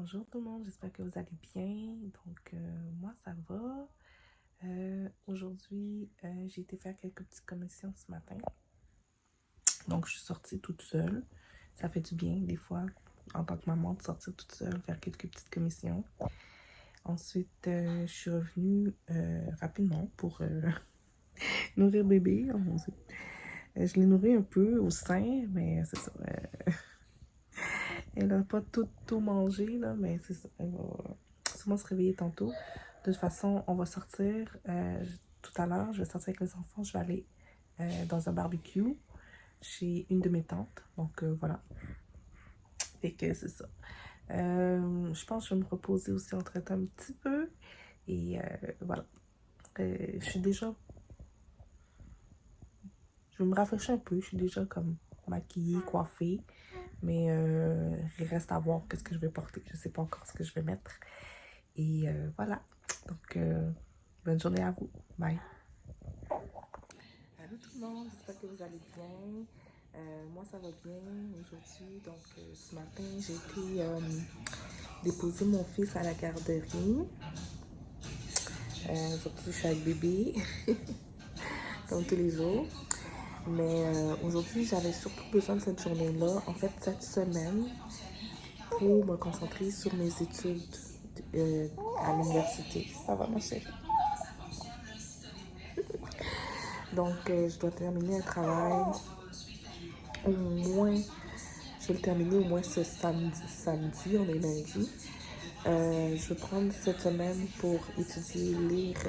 Bonjour tout le monde, j'espère que vous allez bien. Moi ça va. Aujourd'hui, j'ai été faire quelques petites commissions ce matin. Donc, je suis sortie toute seule. Ça fait du bien, des fois, en tant que maman, de sortir toute seule, faire quelques petites commissions. Ensuite, je suis revenue rapidement pour nourrir bébé. Oh mon Dieu. Je l'ai nourri un peu au sein, mais c'est ça. Elle n'a pas tout mangé, là, mais c'est ça. Elle va sûrement se réveiller tantôt. De toute façon, on va sortir tout à l'heure. Je vais sortir avec les enfants. Je vais aller dans un barbecue chez une de mes tantes. Voilà. Et que c'est ça. Je pense que je vais me reposer aussi entre-temps un petit peu. Et voilà. Je suis déjà... Je vais me rafraîchir un peu. Je suis déjà comme maquillée, coiffée. Mais il reste à voir qu'est-ce que je vais porter. Je ne sais pas encore ce que je vais mettre. Et voilà. Bonne journée à vous. Bye. Allô tout le monde, j'espère que vous allez bien. Moi, ça va bien aujourd'hui. Ce matin, j'ai été déposer mon fils à la garderie. Aujourd'hui, je suis avec bébé, comme tous les jours. Mais aujourd'hui, j'avais surtout besoin de cette journée-là, en fait, cette semaine, pour me concentrer sur mes études à l'université. Ça va, ma chérie? Je dois terminer un travail au moins, je vais le terminer au moins ce samedi, on est lundi. Je vais prendre cette semaine pour étudier, lire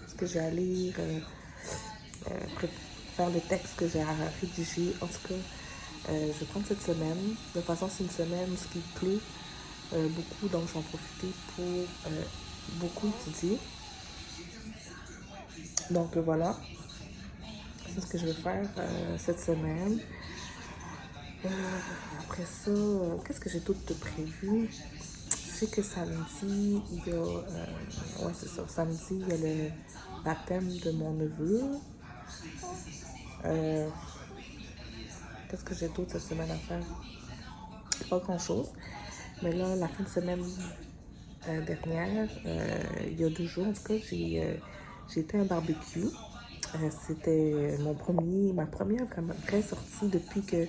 ce que j'ai à lire, faire le texte que j'ai à rédiger. En tout cas, je vais prendre cette semaine. De toute façon, c'est une semaine où ce qui pleut beaucoup, donc je vais en profiter pour beaucoup étudier. Voilà, c'est ce que je vais faire cette semaine. Après ça, qu'est-ce que j'ai d'autre de prévu? Je sais que samedi, il y a... ouais, c'est ça. Samedi, il y a le baptême de mon neveu. Qu'est-ce que j'ai d'autre cette semaine à faire? Pas grand-chose. Mais là, la fin de semaine dernière, il y a 2 jours, en tout cas, j'ai été à un barbecue. C'était ma première vraie sortie depuis que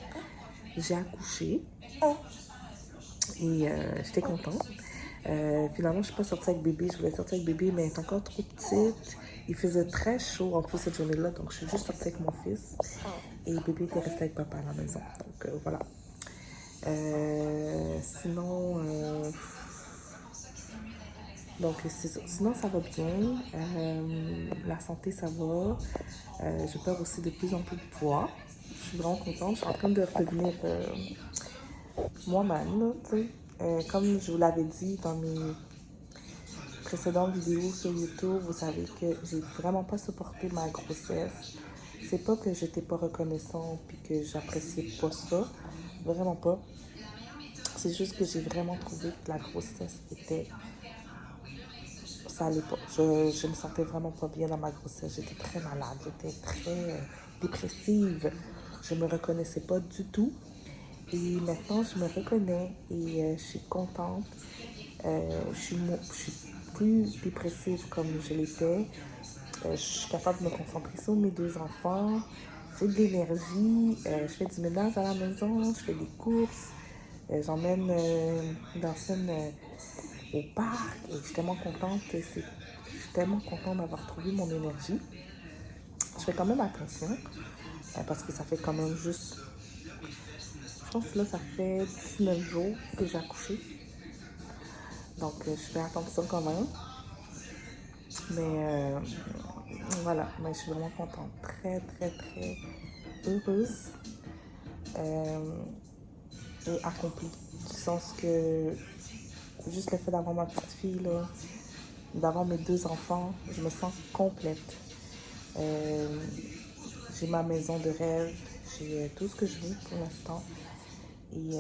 j'ai accouché. Et j'étais contente. Finalement, je suis pas sortie avec bébé. Je voulais sortir avec bébé, mais elle est encore trop petite. Il faisait très chaud en plus cette journée-là, donc je suis juste sortie avec mon fils. Et bébé était resté avec papa à la maison. Voilà. Sinon, c'est ça. Sinon, ça va bien. La santé, ça va. Je perds aussi de plus en plus de poids. Je suis vraiment contente. Je suis en train de redevenir moi-même, tu sais. Comme je vous l'avais dit dans mes précédentes vidéos sur YouTube, vous savez que j'ai vraiment pas supporté ma grossesse. C'est pas que j'étais pas reconnaissante puis que j'appréciais pas ça. Vraiment pas. C'est juste que j'ai vraiment trouvé que la grossesse était... Ça allait pas. Je me sentais vraiment pas bien dans ma grossesse. J'étais très malade. J'étais très dépressive. Je me reconnaissais pas du tout. Et maintenant, je me reconnais et je suis contente. Je suis plus dépressive comme je l'étais. Je suis capable de me concentrer sur mes 2 enfants. J'ai de l'énergie. Je fais du ménage à la maison. Je fais des courses. J'emmène Dawson au parc. Et je suis tellement contente. Je suis tellement contente d'avoir trouvé mon énergie. Je fais quand même attention. Parce que ça fait quand même juste... Je pense que là, ça fait 19 jours que j'ai accouché. Donc, je fais attention quand même. Mais voilà, mais je suis vraiment contente. Très, très, très heureuse et accomplie. Du sens que juste le fait d'avoir ma petite fille, là, d'avoir mes 2 enfants, je me sens complète. J'ai ma maison de rêve. J'ai tout ce que je veux pour l'instant. Et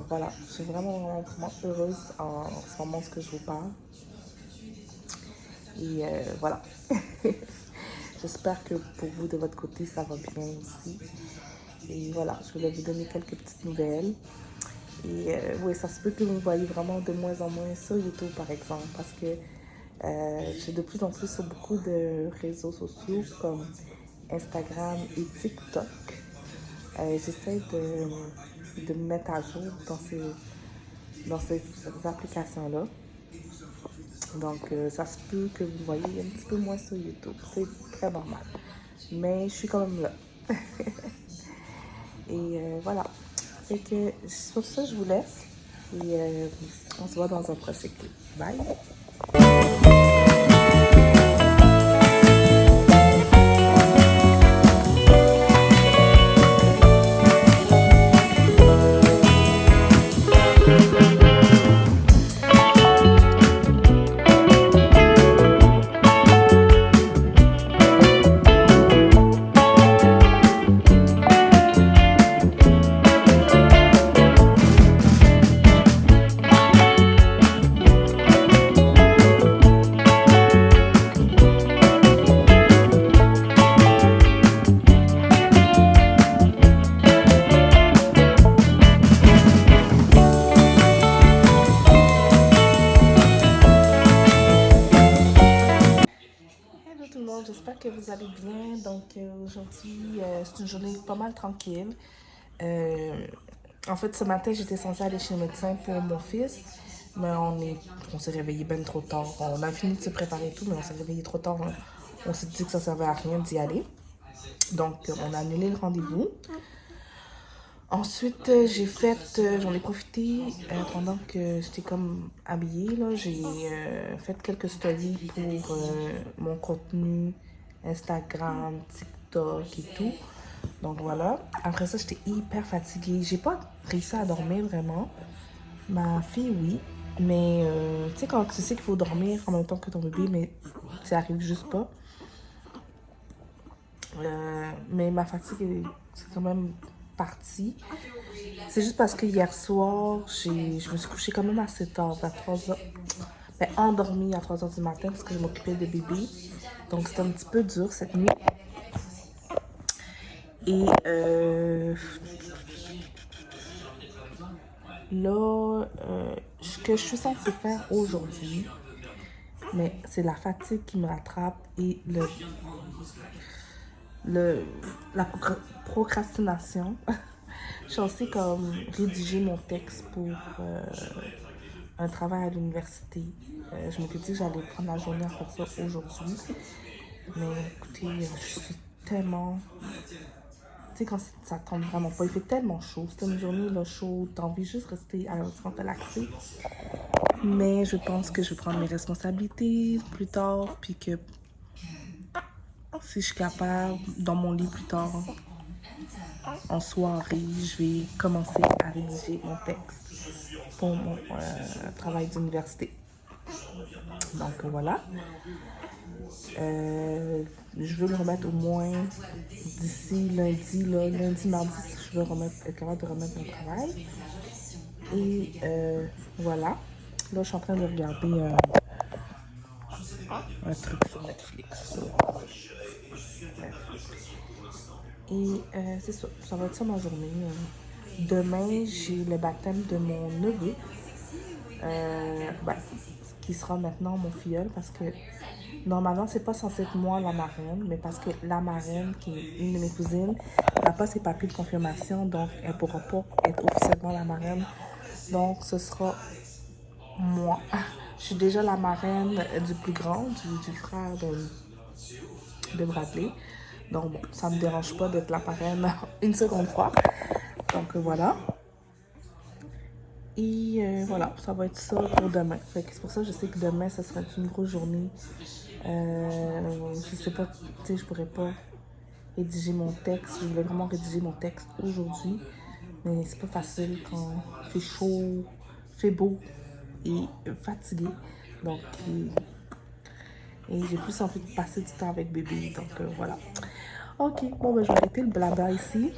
voilà, je suis vraiment heureuse en ce moment ce que je vous parle. Et voilà. J'espère que pour vous, de votre côté, ça va bien aussi. Et voilà, je voulais vous donner quelques petites nouvelles. Et oui, ça se peut que vous me voyez vraiment de moins en moins sur YouTube, par exemple, parce que j'ai de plus en plus sur beaucoup de réseaux sociaux comme Instagram et TikTok. J'essaie de me mettre à jour dans ces applications-là. Donc, ça se peut que vous voyez un petit peu moins sur YouTube. C'est très normal. Mais je suis quand même là. Et voilà. Fait que sur ça, je vous laisse. Et on se voit dans un prochain clip. Bye! J'espère que vous allez bien. Donc aujourd'hui, c'est une journée pas mal tranquille. En fait, ce matin, j'étais censée aller chez le médecin pour mon fils, mais on s'est réveillé bien trop tard. On a fini de se préparer et tout, mais on s'est réveillé trop tard. On s'est dit que ça servait à rien d'y aller. Donc, on a annulé le rendez-vous. Ensuite, j'en ai profité pendant que j'étais comme habillée. J'ai fait quelques stories pour mon contenu Instagram, TikTok et tout. Donc voilà. Après ça, j'étais hyper fatiguée. J'ai pas réussi à dormir vraiment. Ma fille, oui. Mais tu sais, quand tu sais qu'il faut dormir en même temps que ton bébé, mais ça arrive juste pas. Mais ma fatigue, c'est quand même partie. C'est juste parce que hier soir, je me suis couchée quand même assez tard, vers 3h. Ben, endormie à 3h du matin parce que je m'occupais de bébé. Donc c'était un petit peu dur cette nuit. Et là, ce que je suis censée faire aujourd'hui, mais c'est la fatigue qui me rattrape et la procrastination. Je suis censée comme rédiger mon texte pour un travail à l'université. Je m'étais dit que j'allais prendre la journée à faire ça aujourd'hui. Mais écoutez, je suis tellement... Tu sais, quand ça tombe vraiment pas, il fait tellement chaud. C'était une journée là, chaude, t'as envie juste de rester à l'enfant relaxé. Mais je pense que je vais prendre mes responsabilités plus tard, puis que si je suis capable, dans mon lit plus tard, en soirée, je vais commencer à rédiger mon texte pour mon travail d'université. Donc voilà. Je veux le remettre au moins d'ici lundi, mardi, je veux être capable de remettre mon travail. Et voilà. Là, je suis en train de regarder un truc sur Netflix. Et c'est ça, ça va être ça ma journée. Demain, j'ai le baptême de mon neveu, qui sera maintenant mon filleul, parce que normalement, c'est pas censé être moi la marraine, mais parce que la marraine, qui est une de mes cousines, n'a pas ses papiers de confirmation, donc elle pourra pas être officiellement la marraine. Donc, ce sera moi. Je suis déjà la marraine du plus grand, du frère de Bradley. Donc, bon, ça me dérange pas d'être la marraine une seconde fois. Donc, voilà. Et voilà, ça va être ça pour demain. C'est pour ça que je sais que demain, ça sera une grosse journée. Je sais pas, tu sais, je pourrais pas rédiger mon texte. Je voulais vraiment rédiger mon texte aujourd'hui. Mais c'est pas facile quand il fait chaud, il fait beau et fatigué. Donc, et j'ai plus envie de passer du temps avec bébé. Donc, voilà. Ok, bon, ben, je vais arrêter le blabla ici.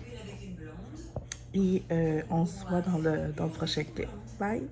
Et on se voit dans le prochain clip. Bye!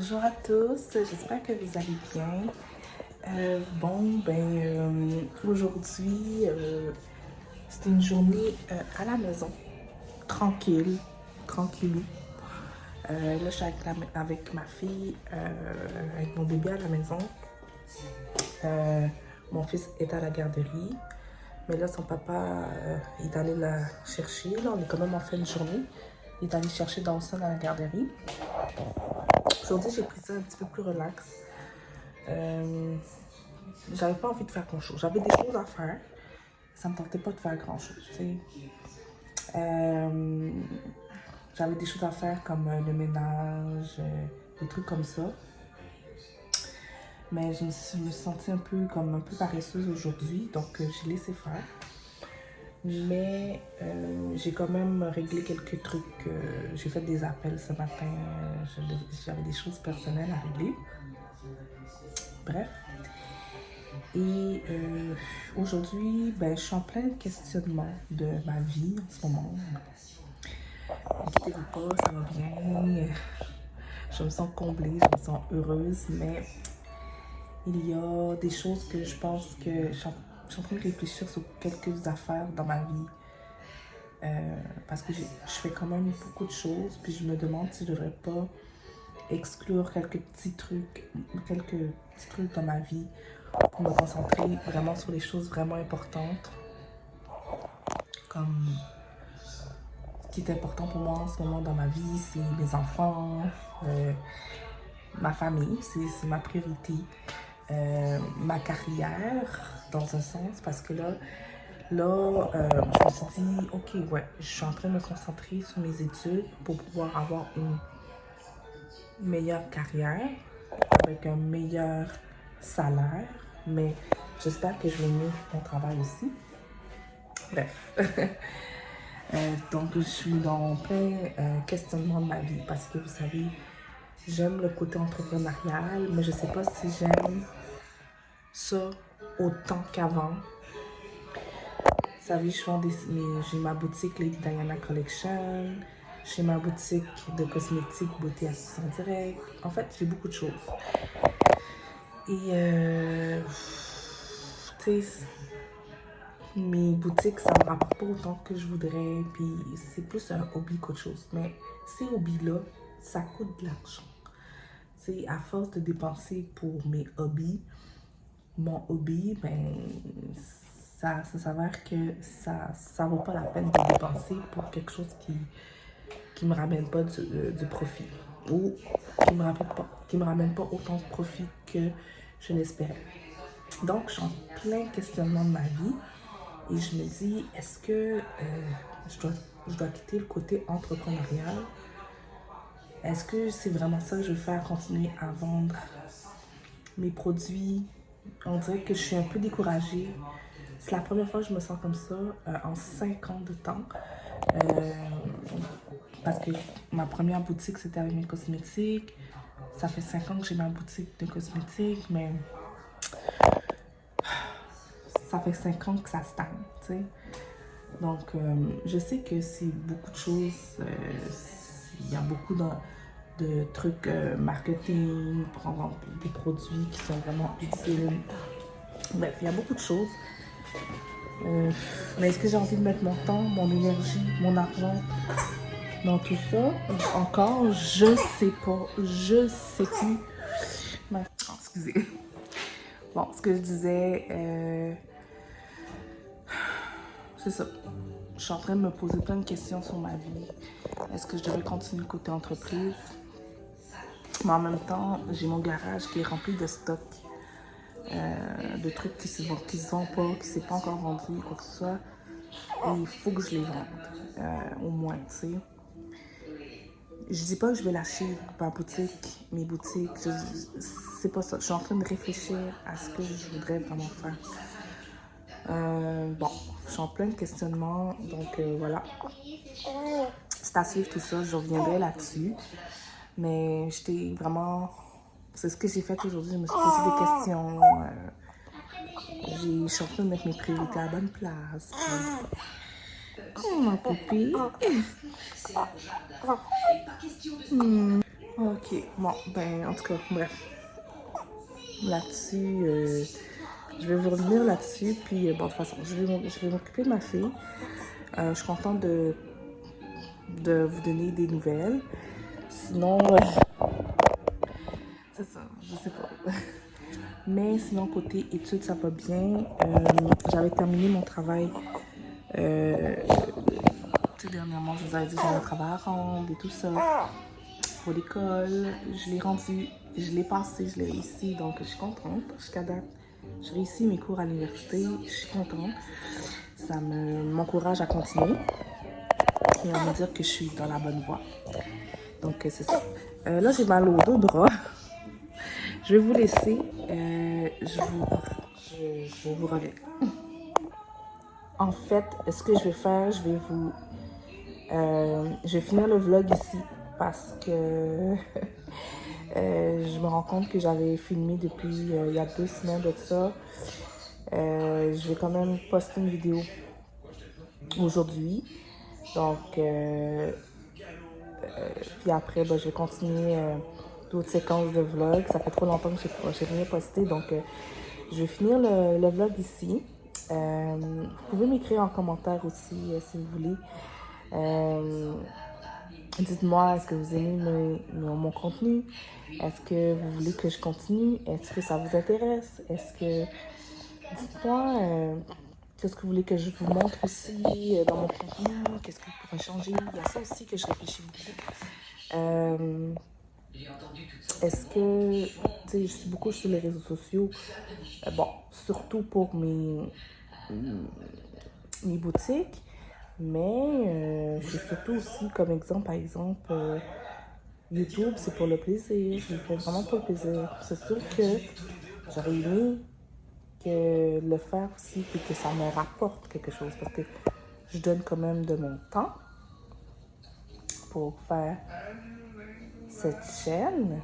Bonjour à tous, j'espère que vous allez bien. Aujourd'hui, c'était une journée à la maison, tranquillou. Là, je suis avec ma fille, avec mon bébé à la maison. Mon fils est à la garderie, mais là, son papa est allé la chercher. Là, on est quand même en fin de journée. Il est allé chercher Dawson à la garderie. Aujourd'hui, j'ai pris ça un petit peu plus relax. J'avais pas envie de faire grand-chose. J'avais des choses à faire. Ça me tentait pas de faire grand-chose, tu sais. J'avais des choses à faire comme le ménage, des trucs comme ça. Mais je me suis sentie un peu paresseuse aujourd'hui, donc j'ai laissé faire. Mais j'ai quand même réglé quelques trucs. J'ai fait des appels ce matin. J'avais des choses personnelles à régler. Bref. Et aujourd'hui, je suis en plein questionnement de ma vie en ce moment. Inquiétez-vous pas, ça va bien. Je me sens comblée, je me sens heureuse, mais il y a des choses que je pense que je suis en train de réfléchir sur quelques affaires dans ma vie. Parce que je fais quand même beaucoup de choses, puis je me demande si je ne devrais pas exclure quelques petits trucs dans ma vie pour me concentrer vraiment sur les choses vraiment importantes. Comme ce qui est important pour moi en ce moment dans ma vie, c'est mes enfants, ma famille, c'est ma priorité. Ma carrière, dans un sens, parce que là je me suis dit, ok, ouais, je suis en train de me concentrer sur mes études pour pouvoir avoir une meilleure carrière, avec un meilleur salaire, mais j'espère que je vais aimer mon travail aussi. Bref. Donc, je suis dans plein questionnement de ma vie, parce que vous savez, j'aime le côté entrepreneurial, mais je sais pas si j'aime ça autant qu'avant. Vous savez, j'ai ma boutique Lady Diana Collection, j'ai ma boutique de cosmétiques Beauté Assistance Direct. En fait, j'ai beaucoup de choses. Et tu sais, mes boutiques, ça me rapporte pas autant que je voudrais, puis c'est plus un hobby qu'autre chose. Mais ces hobbies-là, ça coûte de l'argent. Tu sais, à force de dépenser pour mes hobbies, mon hobby, ça s'avère que ça vaut pas la peine de dépenser pour quelque chose qui me ramène pas du profit, ou qui me ramène pas autant de profit que je l'espérais. Donc, je suis en plein questionnement de ma vie et je me dis, est-ce que je dois quitter le côté entrepreneurial? Est-ce que c'est vraiment ça que je veux faire, continuer à vendre mes produits? On dirait que je suis un peu découragée. C'est la première fois que je me sens comme ça en 5 ans de temps. Parce que ma première boutique, c'était avec mes cosmétiques. Ça fait 5 ans que j'ai ma boutique de cosmétiques, mais ça fait 5 ans que ça stagne, tu sais. Donc, je sais que c'est beaucoup de choses. Il y a beaucoup de trucs marketing pour vendre des produits qui sont vraiment utiles. Bref, il y a beaucoup de choses. Mais est-ce que j'ai envie de mettre mon temps, mon énergie, mon argent dans tout ça? Encore, je sais pas. Je sais plus. Oh, excusez. Bon, ce que je disais, c'est ça. Je suis en train de me poser plein de questions sur ma vie. Est-ce que je devrais continuer côté entreprise? Mais en même temps, j'ai mon garage qui est rempli de stocks. De trucs qui se vendent pas, qui ne s'est pas encore vendu, quoi que ce soit. Et il faut que je les vende, au moins, tu sais. Je dis pas que je vais lâcher mes boutiques, c'est pas ça. Je suis en train de réfléchir à ce que je voudrais vraiment faire. Bon, je suis en plein de questionnement, donc voilà. C'est à suivre tout ça, je reviendrai là-dessus. Mais j'étais vraiment... C'est ce que j'ai fait aujourd'hui, je me suis posé des questions. Je suis en train de mettre mes priorités à la bonne place. Oh, ma poupée. Ok, bon, ben, en tout cas, bref. Là-dessus, je vais vous revenir là-dessus. Puis, bon, de toute façon, je vais m'occuper de ma fille. Je suis contente de vous donner des nouvelles. Sinon, c'est ça, je sais pas. Mais sinon, côté études, ça va bien. J'avais terminé mon travail. Dernièrement, je vous avais dit que j'avais un travail à rendre et tout ça. Pour l'école, je l'ai rendu, je l'ai passé, je l'ai réussi. Donc, je suis contente. Jusqu'à date, j'ai réussi mes cours à l'université. Je suis contente. Ça m'encourage à continuer et à me dire que je suis dans la bonne voie. Donc, c'est ça. Là, j'ai mal aux deux bras. Je vais vous laisser. Je vous reviens. En fait, ce que je vais faire, je vais finir le vlog ici parce que je me rends compte que j'avais filmé depuis il y a 2 semaines de ça. Je vais quand même poster une vidéo aujourd'hui. Donc, puis après, ben, je vais continuer d'autres séquences de vlog. Ça fait trop longtemps que j'ai rien posté, donc je vais finir le vlog ici. Vous pouvez m'écrire en commentaire aussi si vous voulez. Dites-moi, est-ce que vous aimez mon contenu? Est-ce que vous voulez que je continue? Est-ce que ça vous intéresse? Est-ce que... Dites-moi, qu'est-ce que vous voulez que je vous montre aussi dans mon contenu? Qu'est-ce qui pourrait changer? Il y a ça aussi que je réfléchis beaucoup. Est-ce que, tu sais, je suis beaucoup sur les réseaux sociaux. Bon, surtout pour mes boutiques. Mais je suis surtout aussi, comme exemple, par exemple, YouTube, c'est pour le plaisir. Je le fais vraiment pour le plaisir. C'est sûr que j'aurais aimé que le faire aussi et que ça me rapporte quelque chose. Parce que je donne quand même de mon temps pour faire cette chaîne.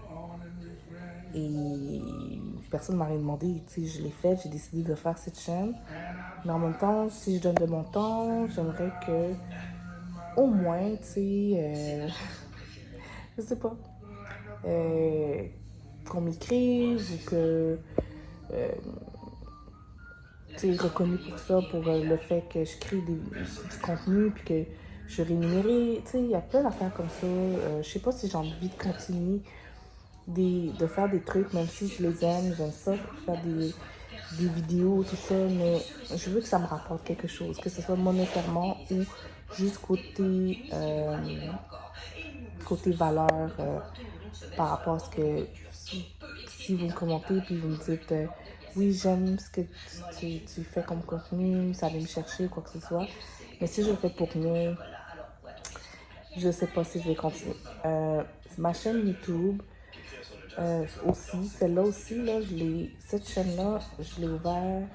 Et personne ne m'a rien demandé. Tu sais, je l'ai fait, j'ai décidé de faire cette chaîne. Mais en même temps, si je donne de mon temps, j'aimerais que, au moins, tu sais, je sais pas, qu'on m'écrive ou que tu es reconnu pour ça, pour le fait que je crée du contenu puis que je suis rémunérée. Tu sais, il y a plein d'affaires comme ça. Je sais pas si j'ai envie de continuer de faire des trucs, même si je les aime, j'aime ça, faire des vidéos, tout ça, mais je veux que ça me rapporte quelque chose, que ce soit monétairement ou juste côté valeur par rapport à ce que si vous me commentez puis vous me dites oui, j'aime ce que tu fais comme contenu, ça vient me chercher ou quoi que ce soit, mais si je le fais pour rien, je sais pas si je vais continuer. Ma chaîne YouTube aussi, celle-là aussi, là, cette chaîne-là, je l'ai ouverte,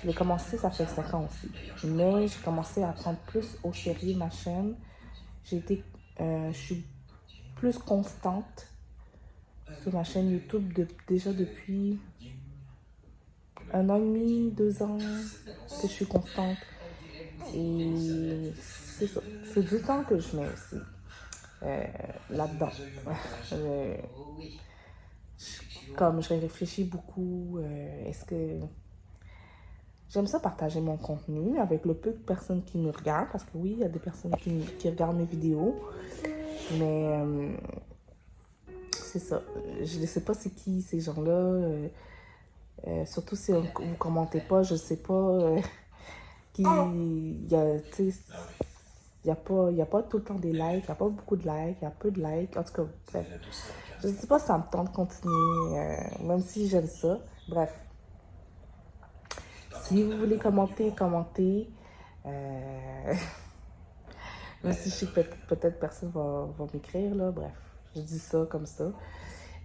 je l'ai commencé, ça fait 5 ans aussi. Mais j'ai commencé à prendre plus au sérieux ma chaîne. Je suis plus constante sur ma chaîne YouTube déjà depuis 1 an et demi, 2 ans que je suis constante. Et c'est ça. C'est du temps que je mets aussi là-dedans. Comme je réfléchis beaucoup, est-ce que j'aime ça partager mon contenu avec le peu de personnes qui me regardent, parce que oui, il y a des personnes qui regardent mes vidéos, mais c'est ça. Je ne sais pas c'est qui ces gens-là, surtout si vous ne commentez pas, je ne sais pas qui... Il n'y a pas tout le temps des likes, il n'y a pas beaucoup de likes, il y a peu de likes, en tout cas, bref. Je ne sais pas si ça me tente de continuer, même si j'aime ça. Bref. Si vous voulez commenter, commentez. Même si je sais que peut-être personne va m'écrire, là. Bref, je dis ça comme ça.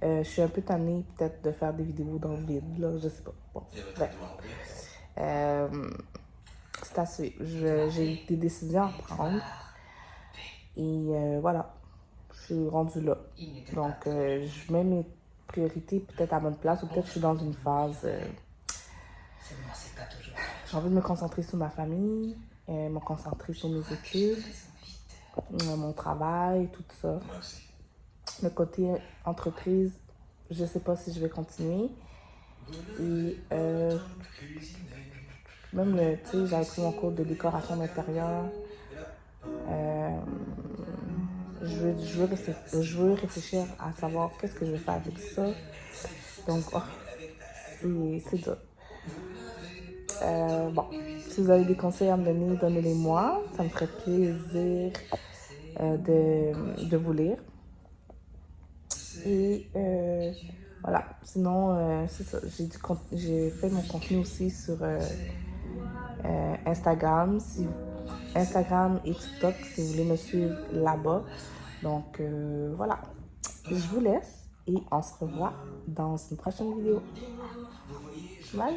Je suis un peu tannée peut-être de faire des vidéos dans le vide, là. Je sais pas. Bon, bref. C'est à suivre. J'ai des décisions à prendre. Et voilà. Je suis rendue là. Donc, je mets mes priorités peut-être à bonne place ou peut-être que je suis dans une phase... j'ai envie de me concentrer sur ma famille, me concentrer sur mes études, mon travail, tout ça. Le côté entreprise, je sais pas si je vais continuer. Et même, tu sais, j'avais pris mon cours de décoration d'intérieur. Euh, je veux réfléchir à savoir qu'est-ce que je vais faire avec ça. Donc, oh, c'est dur. Bon, si vous avez des conseils à me donner, donnez-les-moi. Ça me ferait plaisir de vous lire. Et voilà. Sinon, c'est ça. J'ai fait mon contenu aussi sur Instagram. Instagram et TikTok, si vous voulez me suivre là-bas. Donc, voilà. Je vous laisse et on se revoit dans une prochaine vidéo. Bye!